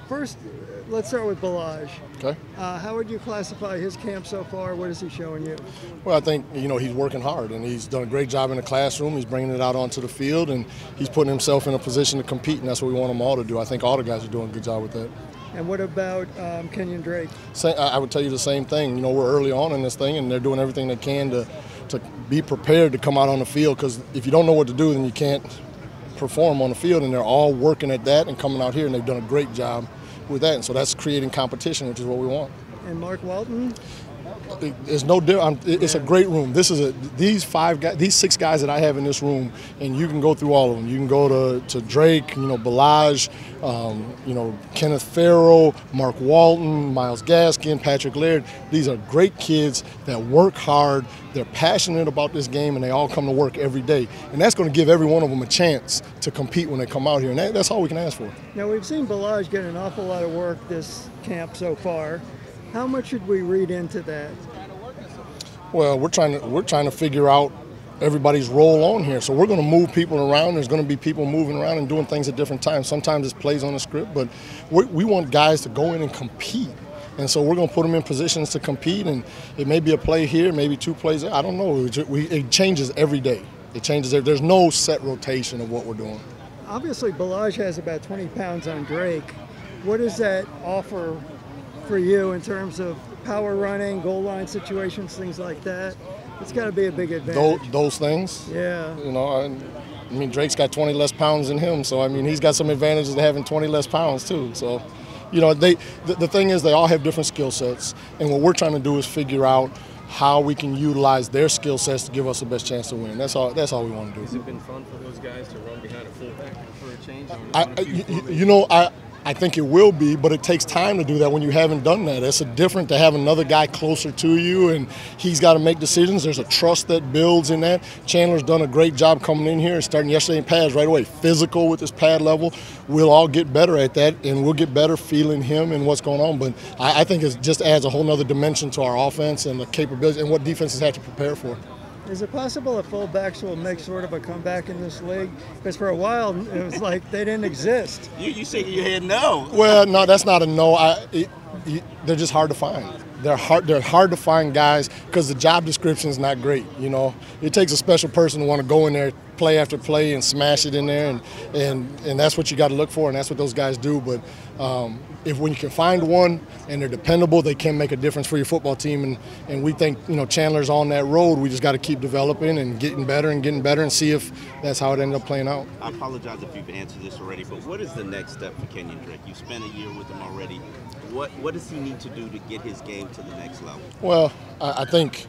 First, let's start with Balaj. Okay. How would you classify his camp so far? What is he showing you? Well, I think, he's working hard, and he's done a great job in the classroom. He's bringing it out onto the field, and he's putting himself in a position to compete, and that's what we want them all to do. I think all the guys are doing a good job with that. And what about Kenyon Drake? I would tell you the same thing. We're early on in this thing, and they're doing everything they can to be prepared to come out on the field, because if you don't know what to do, then you can't perform on the field, and they're all working at that and coming out here, and they've done a great job with that, and so that's creating competition, which is what we want. And Mark Walton? There's no difference. It's a great room. These 6 guys that I have in this room, and you can go through all of them. You can go to Drake, Balaj, Kenneth Farrell, Mark Walton, Miles Gaskin, Patrick Laird. These are great kids that work hard. They're passionate about this game, and they all come to work every day. And that's going to give every one of them a chance to compete when they come out here, and that's all we can ask for. Now, we've seen Balaj get an awful lot of work this camp so far. How much should we read into that? Well, we're trying to figure out everybody's role on here. So we're going to move people around. There's going to be people moving around and doing things at different times. Sometimes it's plays on the script, but we want guys to go in and compete. And so we're going to put them in positions to compete, and it may be a play here, maybe 2 plays there. I don't know. It changes every day. It changes. There's no set rotation of what we're doing. Obviously, Balaj has about 20 pounds on Drake. What does that offer for you in terms of power running, goal line situations, things like that? It's got to be a big advantage. Those things? Yeah. I mean, Drake's got 20 less pounds than him, so, I mean, he's got some advantages to having 20 less pounds, too. So, the thing is they all have different skill sets, and what we're trying to do is figure out how we can utilize their skill sets to give us the best chance to win. That's all we want to do. Has it been fun for those guys to run behind a fullback for a change? I think it will be, but it takes time to do that when you haven't done that. It's different to have another guy closer to you, and he's got to make decisions. There's a trust that builds in that. Chandler's done a great job coming in here, starting yesterday in pads right away. Physical with his pad level. We'll all get better at that, and we'll get better feeling him and what's going on. But I think it just adds a whole nother dimension to our offense and the capabilities and what defenses have to prepare for. Is it possible that fullbacks will make sort of a comeback in this league? Because for a while, it was like they didn't exist. You shaking your head no. Well, no, that's not a no. They're just hard to find. They're hard to find guys because the job description is not great. It takes a special person to want to go in there, play after play, and smash it in there, and that's what you got to look for, and that's what those guys do. But when you can find one and they're dependable, they can make a difference for your football team. And we think Chandler's on that road. We just got to keep developing and getting better and see if that's how it ended up playing out. I apologize if you've answered this already, but what is the next step for Kenyon Drake? You spent a year with him already. What does he need to do to get his game to the next level? Well, I think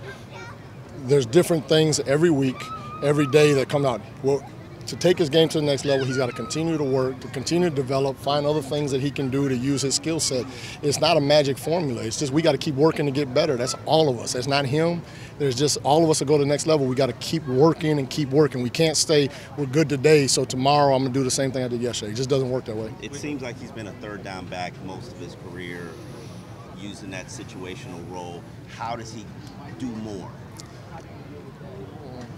there's different things every week, every day that come out. Well, to take his game to the next level, he's got to continue to work, to continue to develop, find other things that he can do to use his skill set. It's not a magic formula. It's just we got to keep working to get better. That's all of us. That's not him. There's just all of us to go to the next level. We got to keep working and keep working. We can't stay, we're good today, so tomorrow I'm going to do the same thing I did yesterday. It just doesn't work that way. It seems like he's been a third down back most of his career, using that situational role. How does he do more?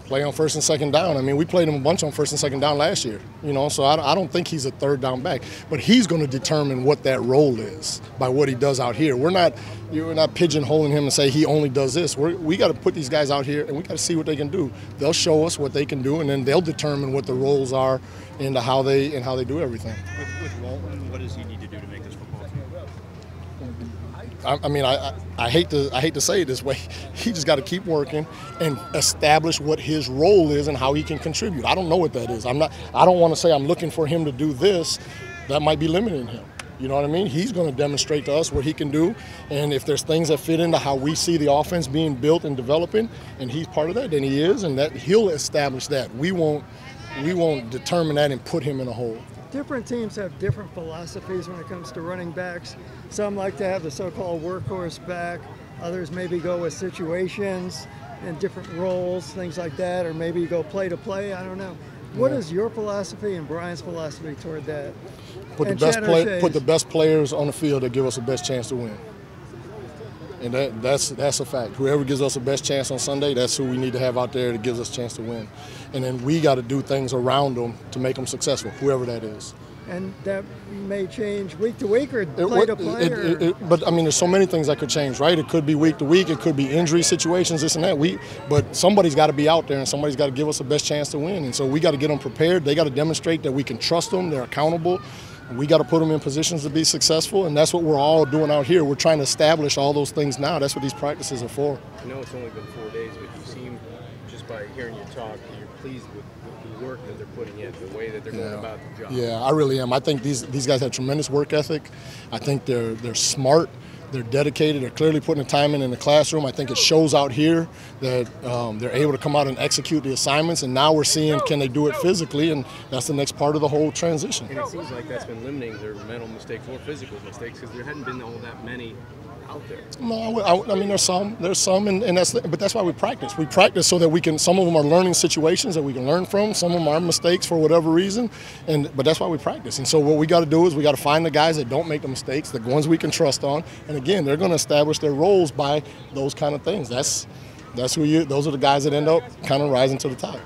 Play on first and second down. I mean, we played him a bunch on first and second down last year, so I don't think he's a third down back. But he's going to determine what that role is by what he does out here. We're not pigeonholing him and say he only does this. We got to put these guys out here, and we got to see what they can do. They'll show us what they can do, and then they'll determine what the roles are and how they do everything. With Walton, what does he need to do to make this football team? I mean, I hate to say it this way. He just got to keep working and establish what his role is and how he can contribute. I don't know what that is. I don't want to say I'm looking for him to do this. That might be limiting him. You know what I mean? He's going to demonstrate to us what he can do, and if there's things that fit into how we see the offense being built and developing, and he's part of that, then he is, and that he'll establish that. We won't determine that and put him in a hole. Different teams have different philosophies when it comes to running backs. Some like to have the so-called workhorse back. Others maybe go with situations and different roles, things like that, or maybe go play to play. I don't know. What is your philosophy and Brian's philosophy toward that? Put the best players on the field that give us the best chance to win. And that's a fact. Whoever gives us the best chance on Sunday, that's who we need to have out there that gives us a chance to win. And then we got to do things around them to make them successful, whoever that is. and that may change week to week or play to play. But I mean, there's so many things that could change, right? It could be week to week. It could be injury situations, this and that. But somebody's got to be out there, and somebody's got to give us the best chance to win. And so we got to get them prepared. They got to demonstrate that we can trust them. They're accountable. We got to put them in positions to be successful, and that's what we're all doing out here. We're trying to establish all those things now. That's what these practices are for. I know it's only been 4 days, but you seem, just by hearing you talk, you're pleased with the work that they're putting in, the way that they're going about the job. Yeah, I really am. I think these guys have tremendous work ethic. I think they're smart. They're dedicated. They're clearly putting the time in the classroom. I think it shows out here that they're able to come out and execute the assignments, and now we're seeing can they do it physically, and that's the next part of the whole transition. And it seems like that's been limiting their mental mistakes or physical mistakes because there hadn't been all that many out there. No, I mean there's some, and that's why we practice. We practice so that we can. Some of them are learning situations that we can learn from. Some of them are mistakes for whatever reason, but that's why we practice. And so what we got to do is we got to find the guys that don't make the mistakes, the ones we can trust on. And again, they're going to establish their roles by those kind of things. Those are the guys that end up kind of rising to the top.